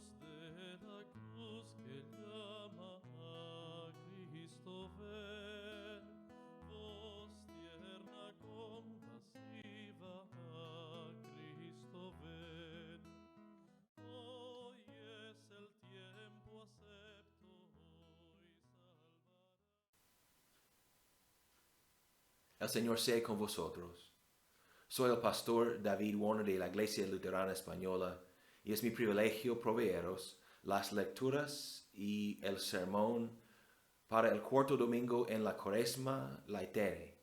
de la cruz que llama a Cristo ven, voz tierna compasiva a Cristo ven. Hoy es el tiempo acepto, hoy salvará. El Señor sea con vosotros. Soy el pastor David Warner de la Iglesia Luterana Española y es mi privilegio proveeros las lecturas y el sermón para el cuarto domingo en la Cuaresma Laetare.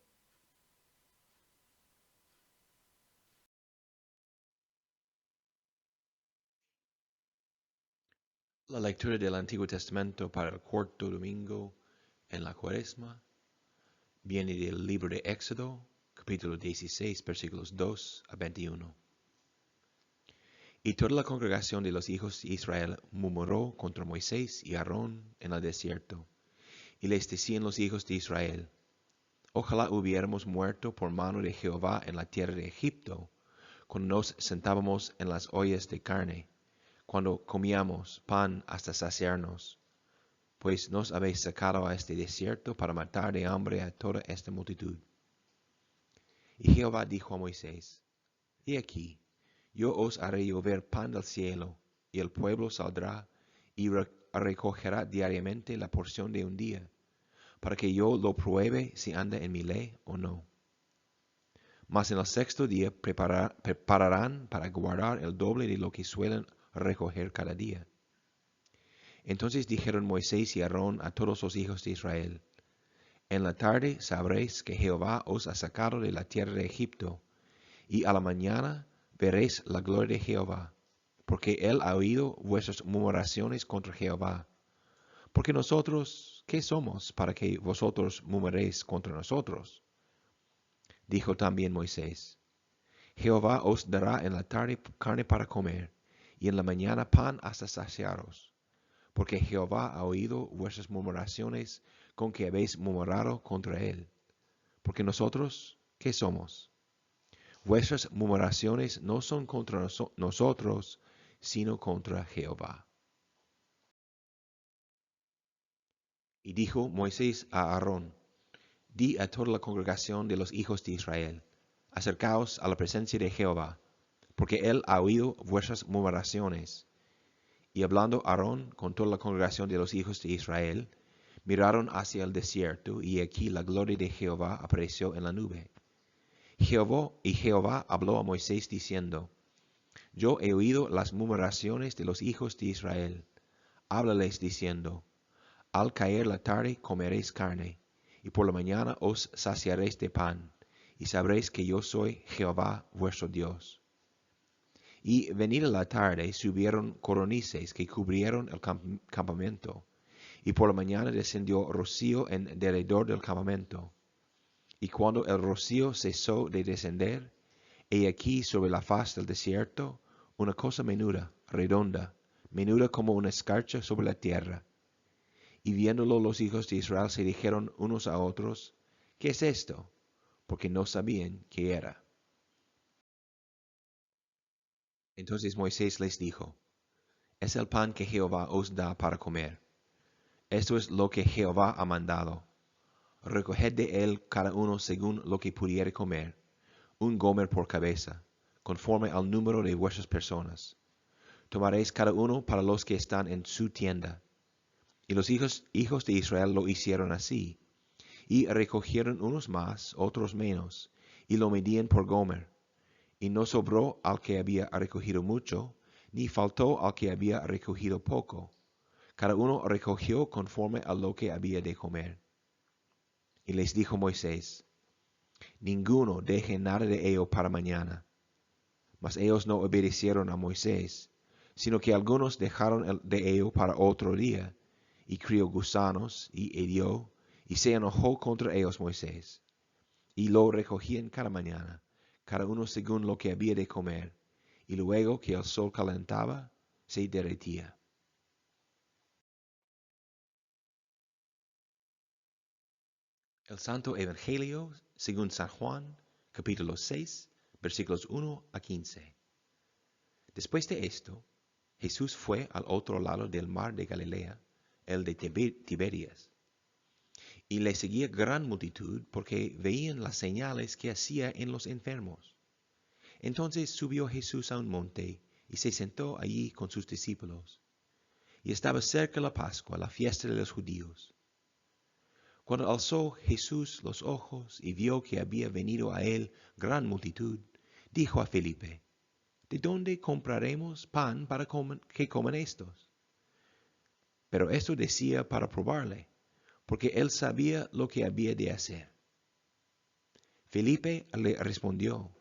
La lectura del Antiguo Testamento para el cuarto domingo en la Cuaresma viene del libro de Éxodo, capítulo 16, versículos 2 a 21. Y toda la congregación de los hijos de Israel murmuró contra Moisés y Aarón en el desierto. Y les decían los hijos de Israel: Ojalá hubiéramos muerto por mano de Jehová en la tierra de Egipto, cuando nos sentábamos en las ollas de carne, cuando comíamos pan hasta saciarnos. Pues nos habéis sacado a este desierto para matar de hambre a toda esta multitud. Y Jehová dijo a Moisés: He aquí, yo os haré llover pan del cielo, y el pueblo saldrá y recogerá diariamente la porción de un día, para que yo lo pruebe si anda en mi ley o no. Mas en el sexto día prepararán para guardar el doble de lo que suelen recoger cada día. Entonces dijeron Moisés y Aarón a todos los hijos de Israel: En la tarde sabréis que Jehová os ha sacado de la tierra de Egipto, y a la mañana veréis la gloria de Jehová, porque él ha oído vuestras murmuraciones contra Jehová. Porque nosotros, ¿qué somos para que vosotros murmuréis contra nosotros? Dijo también Moisés: Jehová os dará en la tarde carne para comer, y en la mañana pan hasta saciaros, porque Jehová ha oído vuestras murmuraciones con que habéis murmurado contra él. Porque nosotros, ¿qué somos? Vuestras murmuraciones no son contra nosotros, sino contra Jehová. Y dijo Moisés a Aarón: Di a toda la congregación de los hijos de Israel: Acercaos a la presencia de Jehová, porque él ha oído vuestras murmuraciones. Y hablando Aarón con toda la congregación de los hijos de Israel, miraron hacia el desierto, y aquí la gloria de Jehová apareció en la nube. Jehová habló a Moisés diciendo: Yo he oído las murmuraciones de los hijos de Israel. Háblales diciendo: Al caer la tarde comeréis carne, y por la mañana os saciaréis de pan, y sabréis que yo soy Jehová vuestro Dios. Y venida la tarde subieron codornices que cubrieron el campamento, y por la mañana descendió rocío en derredor del campamento. Y cuando el rocío cesó de descender, he aquí sobre la faz del desierto una cosa menuda, redonda, menuda como una escarcha sobre la tierra. Y viéndolo los hijos de Israel se dijeron unos a otros: ¿Qué es esto? Porque no sabían qué era. Entonces Moisés les dijo: Es el pan que Jehová os da para comer. Esto es lo que Jehová ha mandado. Recoged de él cada uno según lo que pudiere comer, un gomer por cabeza, conforme al número de vuestras personas. Tomaréis cada uno para los que están en su tienda. Y los hijos de Israel lo hicieron así, y recogieron unos más, otros menos, y lo medían por gomer. Y no sobró al que había recogido mucho, ni faltó al que había recogido poco. Cada uno recogió conforme a lo que había de comer. Y les dijo Moisés: Ninguno deje nada de ello para mañana. Mas ellos no obedecieron a Moisés, sino que algunos dejaron de ello para otro día, y crió gusanos, y hirió, y se enojó contra ellos Moisés. Y lo recogían cada mañana, cada uno según lo que había de comer, y luego que el sol calentaba, se derretía. El Santo Evangelio según San Juan, capítulo 6, versículos 1 a 15. Después de esto, Jesús fue al otro lado del mar de Galilea, el de Tiberias, y le seguía gran multitud porque veían las señales que hacía en los enfermos. Entonces subió Jesús a un monte y se sentó allí con sus discípulos. Y estaba cerca la Pascua, la fiesta de los judíos. Cuando alzó Jesús los ojos y vio que había venido a él gran multitud, dijo a Felipe: ¿De dónde compraremos pan para que coman estos? Pero esto decía para probarle, porque él sabía lo que había de hacer. Felipe le respondió: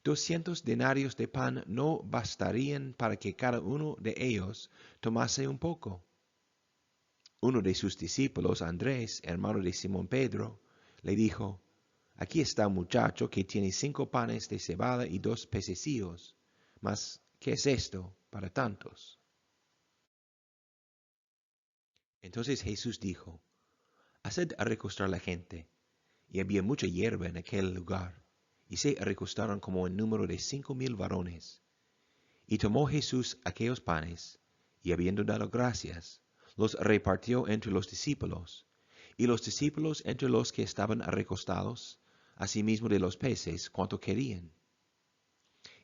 200 denarios de pan no bastarían para que cada uno de ellos tomase un poco. Uno de sus discípulos, Andrés, hermano de Simón Pedro, le dijo: Aquí está un muchacho que tiene 5 panes de cebada y 2 pececillos. Mas, ¿qué es esto para tantos? Entonces Jesús dijo: Haced a recostar la gente. Y había mucha hierba en aquel lugar, y se recostaron como en número de 5,000 varones. Y tomó Jesús aquellos panes, y habiendo dado gracias, los repartió entre los discípulos, y los discípulos entre los que estaban recostados, asimismo de los peces, cuanto querían.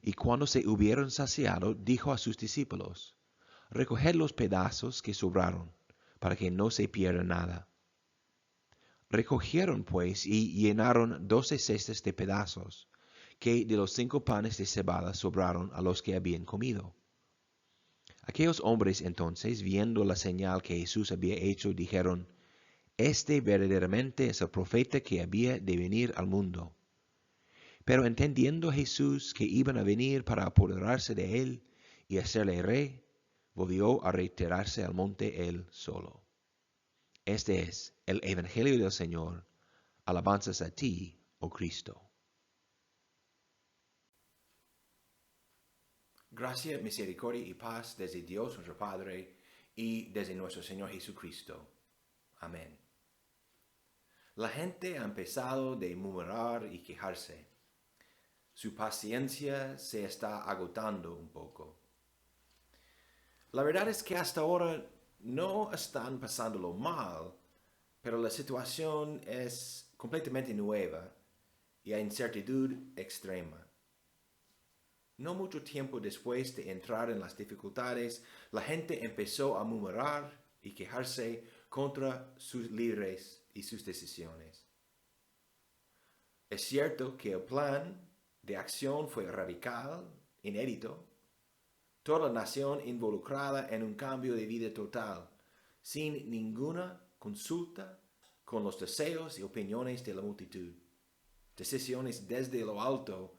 Y cuando se hubieron saciado, dijo a sus discípulos: Recoged los pedazos que sobraron, para que no se pierda nada. Recogieron pues y llenaron 12 cestas de pedazos, que de los 5 panes de cebada sobraron a los que habían comido. Aquellos hombres entonces, viendo la señal que Jesús había hecho, dijeron: Este verdaderamente es el profeta que había de venir al mundo. Pero entendiendo Jesús que iban a venir para apoderarse de él y hacerle rey, volvió a retirarse al monte él solo. Este es el Evangelio del Señor. Alabanzas a ti, oh Cristo. Gracia, misericordia y paz desde Dios nuestro Padre y desde nuestro Señor Jesucristo. Amén. La gente ha empezado a murmurar y quejarse. Su paciencia se está agotando un poco. La verdad es que hasta ahora no están pasándolo mal, pero la situación es completamente nueva y hay incertidumbre extrema. No mucho tiempo después de entrar en las dificultades, la gente empezó a murmurar y quejarse contra sus líderes y sus decisiones. Es cierto que el plan de acción fue radical, inédito, toda la nación involucrada en un cambio de vida total, sin ninguna consulta con los deseos y opiniones de la multitud. Decisiones desde lo alto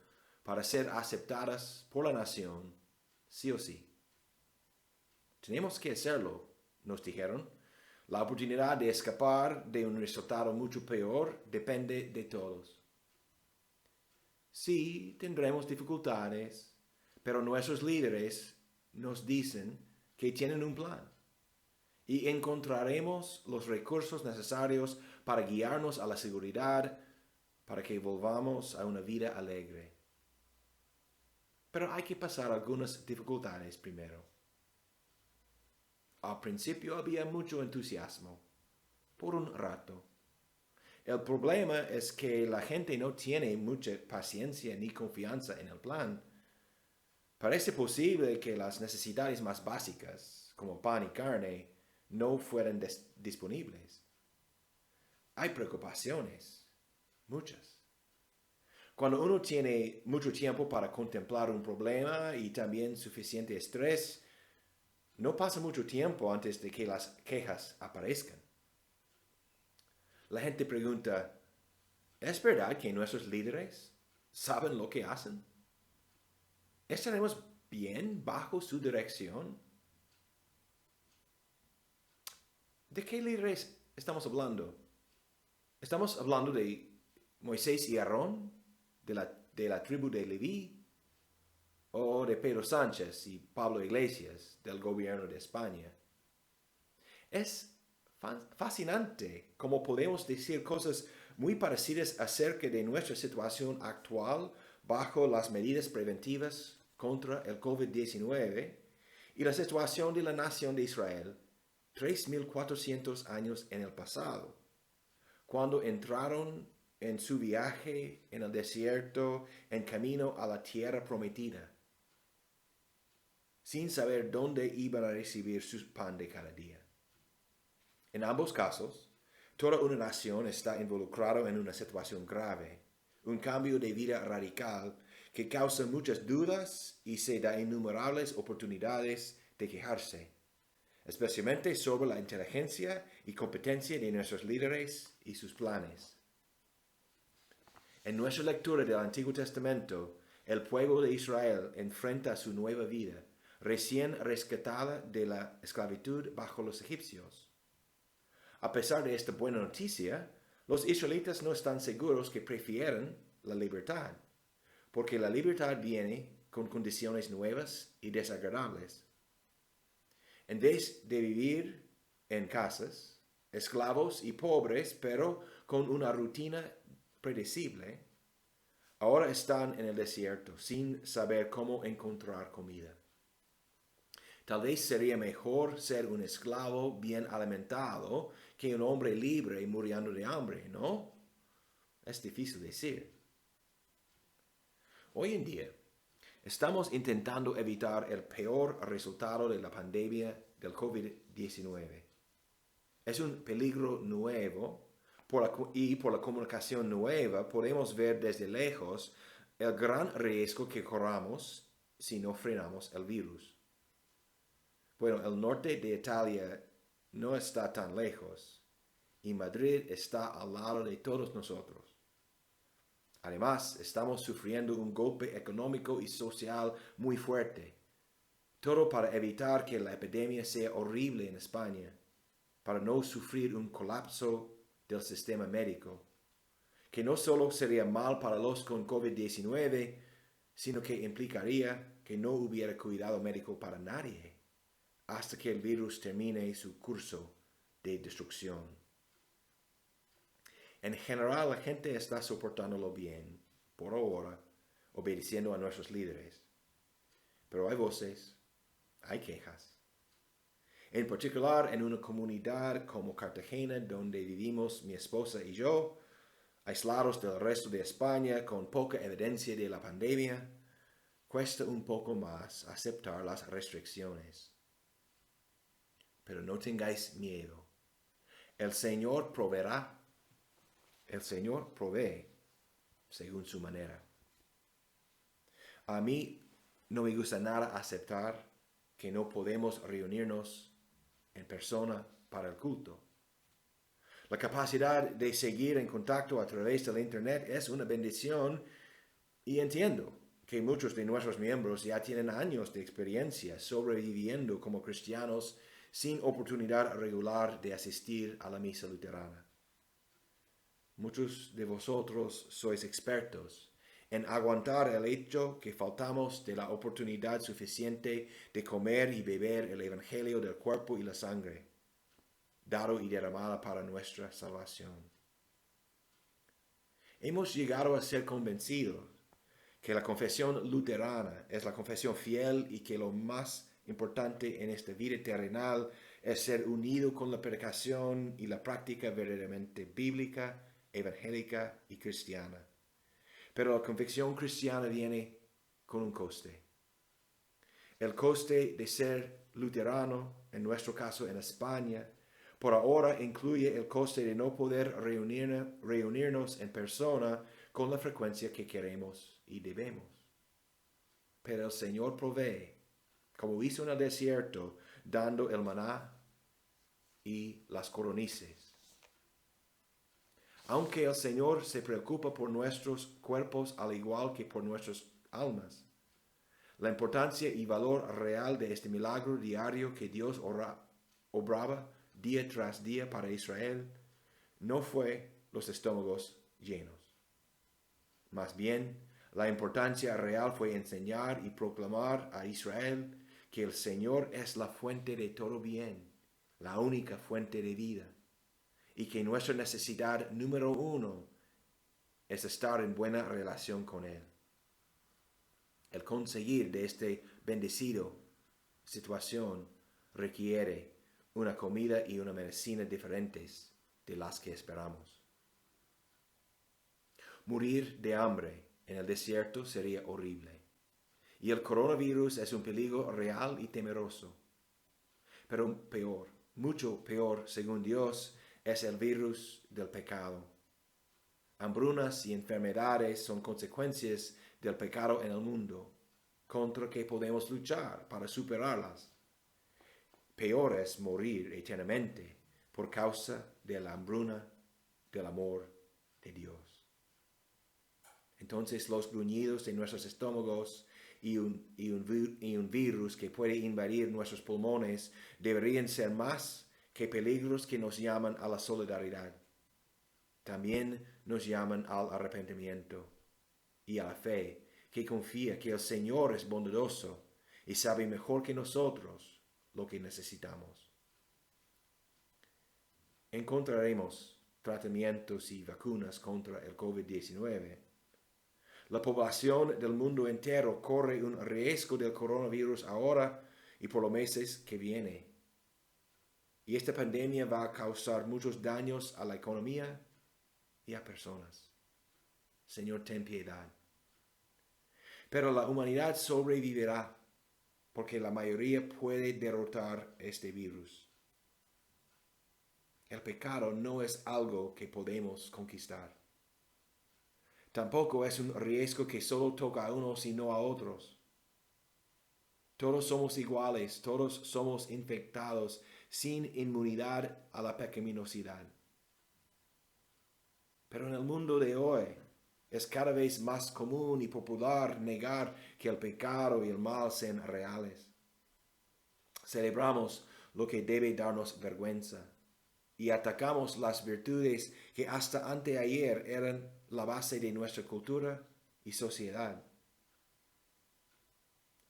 para ser aceptadas por la nación, sí o sí. Tenemos que hacerlo, nos dijeron. La oportunidad de escapar de un resultado mucho peor depende de todos. Sí, tendremos dificultades, pero nuestros líderes nos dicen que tienen un plan y encontraremos los recursos necesarios para guiarnos a la seguridad, para que volvamos a una vida alegre. Pero hay que pasar algunas dificultades primero. Al principio había mucho entusiasmo, por un rato. El problema es que la gente no tiene mucha paciencia ni confianza en el plan. Parece posible que las necesidades más básicas, como pan y carne, no fueran disponibles. Hay preocupaciones, muchas. Cuando uno tiene mucho tiempo para contemplar un problema y también suficiente estrés, no pasa mucho tiempo antes de que las quejas aparezcan. La gente pregunta: ¿es verdad que nuestros líderes saben lo que hacen? ¿Estaremos bien bajo su dirección? ¿De qué líderes estamos hablando? ¿Estamos hablando de Moisés y Aarón, de la tribu de Leví, o de Pedro Sánchez y Pablo Iglesias, del gobierno de España? Es fascinante cómo podemos decir cosas muy parecidas acerca de nuestra situación actual bajo las medidas preventivas contra el COVID-19 y la situación de la nación de Israel 3.400 años en el pasado, cuando entraron en su viaje en el desierto en camino a la tierra prometida, sin saber dónde iban a recibir su pan de cada día. En ambos casos, toda una nación está involucrada en una situación grave, un cambio de vida radical que causa muchas dudas y se da innumerables oportunidades de quejarse, especialmente sobre la inteligencia y competencia de nuestros líderes y sus planes. En nuestra lectura del Antiguo Testamento, el pueblo de Israel enfrenta su nueva vida, recién rescatada de la esclavitud bajo los egipcios. A pesar de esta buena noticia, los israelitas no están seguros que prefieren la libertad, porque la libertad viene con condiciones nuevas y desagradables. En vez de vivir en casas, esclavos y pobres, pero con una rutina predecible, ahora están en el desierto sin saber cómo encontrar comida. Tal vez sería mejor ser un esclavo bien alimentado que un hombre libre y muriendo de hambre, ¿no? Es difícil decir. Hoy en día, estamos intentando evitar el peor resultado de la pandemia del COVID-19. Es un peligro nuevo y por la comunicación nueva podemos ver desde lejos el gran riesgo que corramos si no frenamos el virus. Bueno, el norte de Italia no está tan lejos y Madrid está al lado de todos nosotros. Además, estamos sufriendo un golpe económico y social muy fuerte. Todo para evitar que la epidemia sea horrible en España, para no sufrir un colapso del sistema médico, que no solo sería mal para los con COVID-19, sino que implicaría que no hubiera cuidado médico para nadie, hasta que el virus termine su curso de destrucción. En general, la gente está soportándolo bien, por ahora, obedeciendo a nuestros líderes. Pero hay voces, hay quejas. En particular, en una comunidad como Cartagena, donde vivimos mi esposa y yo, aislados del resto de España con poca evidencia de la pandemia, cuesta un poco más aceptar las restricciones. Pero no tengáis miedo. El Señor proveerá. El Señor provee según su manera. A mí no me gusta nada aceptar que no podemos reunirnos en persona para el culto. La capacidad de seguir en contacto a través del Internet es una bendición y entiendo que muchos de nuestros miembros ya tienen años de experiencia sobreviviendo como cristianos sin oportunidad regular de asistir a la misa luterana. Muchos de vosotros sois expertos en aguantar el hecho que faltamos de la oportunidad suficiente de comer y beber el Evangelio del cuerpo y la sangre, dado y derramado para nuestra salvación. Hemos llegado a ser convencidos que la confesión luterana es la confesión fiel y que lo más importante en esta vida terrenal es ser unido con la predicación y la práctica verdaderamente bíblica, evangélica y cristiana. Pero la convicción cristiana viene con un coste. El coste de ser luterano, en nuestro caso en España, por ahora incluye el coste de no poder reunirnos en persona con la frecuencia que queremos y debemos. Pero el Señor provee, como hizo en el desierto, dando el maná y las codornices. Aunque el Señor se preocupa por nuestros cuerpos al igual que por nuestras almas, la importancia y valor real de este milagro diario que Dios obraba día tras día para Israel no fue los estómagos llenos. Más bien, la importancia real fue enseñar y proclamar a Israel que el Señor es la fuente de todo bien, la única fuente de vida, y que nuestra necesidad número 1 es estar en buena relación con Él. El conseguir de este bendecido situación requiere una comida y una medicina diferentes de las que esperamos. Morir de hambre en el desierto sería horrible. Y el coronavirus es un peligro real y temeroso. Pero peor, mucho peor, según Dios, es el virus del pecado. Hambrunas y enfermedades son consecuencias del pecado en el mundo, contra que podemos luchar para superarlas. Peor es morir eternamente por causa de la hambruna del amor de Dios. Entonces los gruñidos de nuestros estómagos y un virus que puede invadir nuestros pulmones deberían ser más que peligros que nos llaman a la solidaridad. También nos llaman al arrepentimiento y a la fe, que confía que el Señor es bondadoso y sabe mejor que nosotros lo que necesitamos. Encontraremos tratamientos y vacunas contra el COVID-19. La población del mundo entero corre un riesgo del coronavirus ahora y por los meses que vienen. Y esta pandemia va a causar muchos daños a la economía y a personas. Señor, ten piedad. Pero la humanidad sobrevivirá porque la mayoría puede derrotar este virus. El pecado no es algo que podemos conquistar. Tampoco es un riesgo que solo toca a unos y no a otros. Todos somos iguales, todos somos infectados sin inmunidad a la pecaminosidad. Pero en el mundo de hoy es cada vez más común y popular negar que el pecado y el mal sean reales. Celebramos lo que debe darnos vergüenza y atacamos las virtudes que hasta anteayer eran la base de nuestra cultura y sociedad.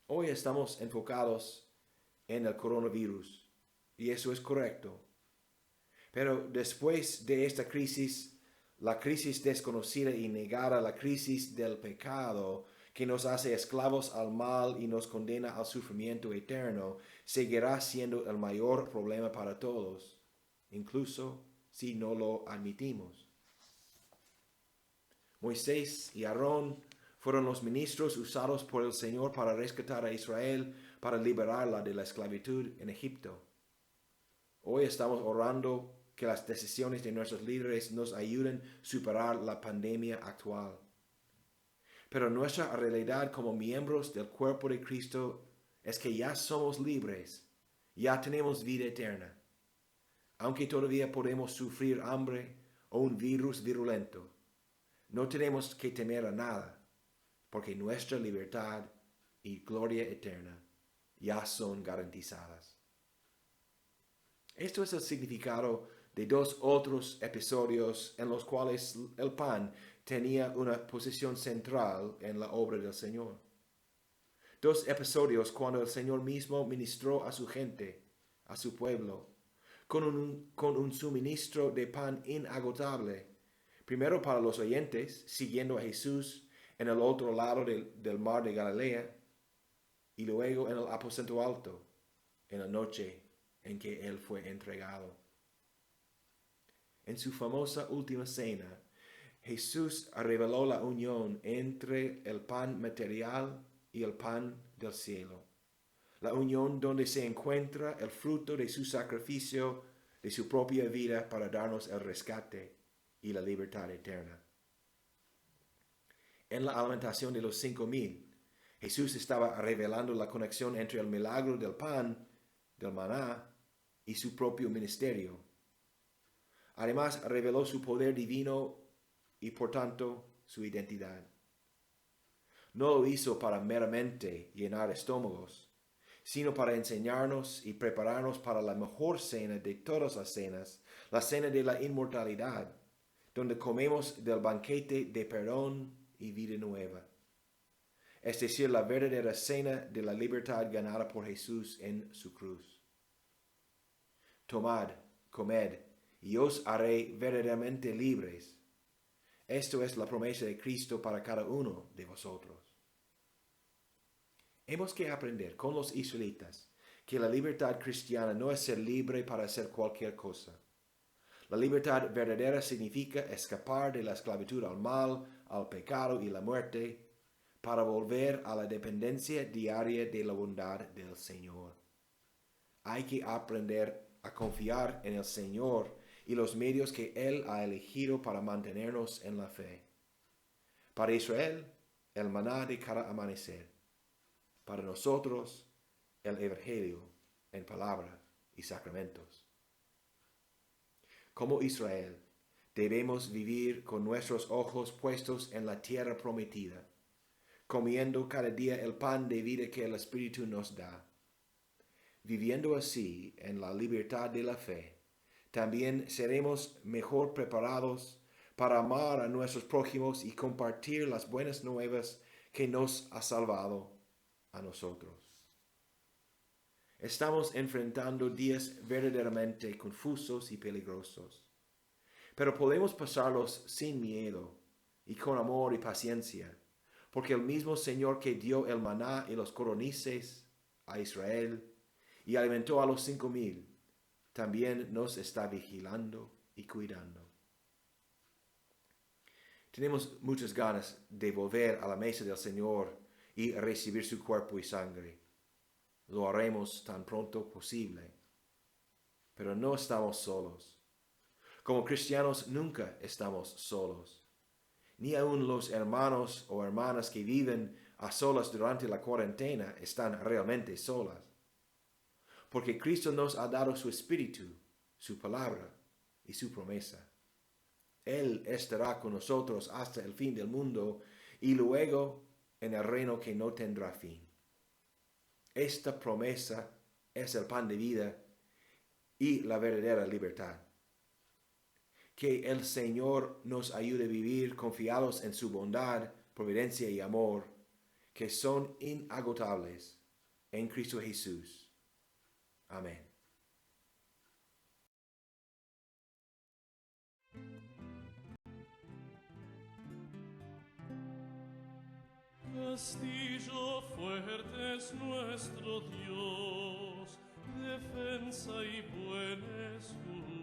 Hoy estamos enfocados en el coronavirus y eso es correcto. Pero después de esta crisis, la crisis desconocida y negada, la crisis del pecado, que nos hace esclavos al mal y nos condena al sufrimiento eterno, seguirá siendo el mayor problema para todos, incluso si no lo admitimos. Moisés y Aarón fueron los ministros usados por el Señor para rescatar a Israel, para liberarla de la esclavitud en Egipto. Hoy estamos orando que las decisiones de nuestros líderes nos ayuden a superar la pandemia actual. Pero nuestra realidad como miembros del cuerpo de Cristo es que ya somos libres, ya tenemos vida eterna. Aunque todavía podemos sufrir hambre o un virus virulento, no tenemos que temer a nada, porque nuestra libertad y gloria eterna ya son garantizadas. Esto es el significado de dos otros episodios en los cuales el pan tenía una posición central en la obra del Señor. Dos episodios cuando el Señor mismo ministró a su gente, a su pueblo, con un suministro de pan inagotable. Primero para los oyentes, siguiendo a Jesús en el otro lado del mar de Galilea, y luego en el aposento alto, en la noche en que Él fue entregado. En su famosa última cena, Jesús reveló la unión entre el pan material y el pan del cielo. La unión donde se encuentra el fruto de su sacrificio, de su propia vida para darnos el rescate y la libertad eterna. En la alimentación de los 5,000, Jesús estaba revelando la conexión entre el milagro del pan, del maná, y su propio ministerio. Además, reveló su poder divino y, por tanto, su identidad. No lo hizo para meramente llenar estómagos, sino para enseñarnos y prepararnos para la mejor cena de todas las cenas, la cena de la inmortalidad, donde comemos del banquete de perdón y vida nueva. Es decir, la verdadera cena de la libertad ganada por Jesús en su cruz. Tomad, comed, y os haré verdaderamente libres. Esto es la promesa de Cristo para cada uno de vosotros. Hemos que aprender con los israelitas que la libertad cristiana no es ser libre para hacer cualquier cosa. La libertad verdadera significa escapar de la esclavitud al mal, al pecado y la muerte, para volver a la dependencia diaria de la bondad del Señor. Hay que aprender a confiar en el Señor y los medios que Él ha elegido para mantenernos en la fe. Para Israel, el maná de cada amanecer. Para nosotros, el Evangelio en palabra y sacramentos. Como Israel, debemos vivir con nuestros ojos puestos en la tierra prometida, comiendo cada día el pan de vida que el Espíritu nos da. Viviendo así en la libertad de la fe, también seremos mejor preparados para amar a nuestros prójimos y compartir las buenas nuevas que nos ha salvado a nosotros. Estamos enfrentando días verdaderamente confusos y peligrosos, pero podemos pasarlos sin miedo y con amor y paciencia, porque el mismo Señor que dio el maná y los codornices a Israel y alimentó a los 5,000, también nos está vigilando y cuidando. Tenemos muchas ganas de volver a la mesa del Señor y recibir su cuerpo y sangre. Lo haremos tan pronto posible. Pero no estamos solos. Como cristianos nunca estamos solos. Ni aun los hermanos o hermanas que viven a solas durante la cuarentena están realmente solas. Porque Cristo nos ha dado su Espíritu, su palabra y su promesa. Él estará con nosotros hasta el fin del mundo y luego en el reino que no tendrá fin. Esta promesa es el pan de vida y la verdadera libertad. Que el Señor nos ayude a vivir confiados en su bondad, providencia y amor, que son inagotables en Cristo Jesús. Amén. Castillo fuerte es nuestro Dios, defensa y buen escudo.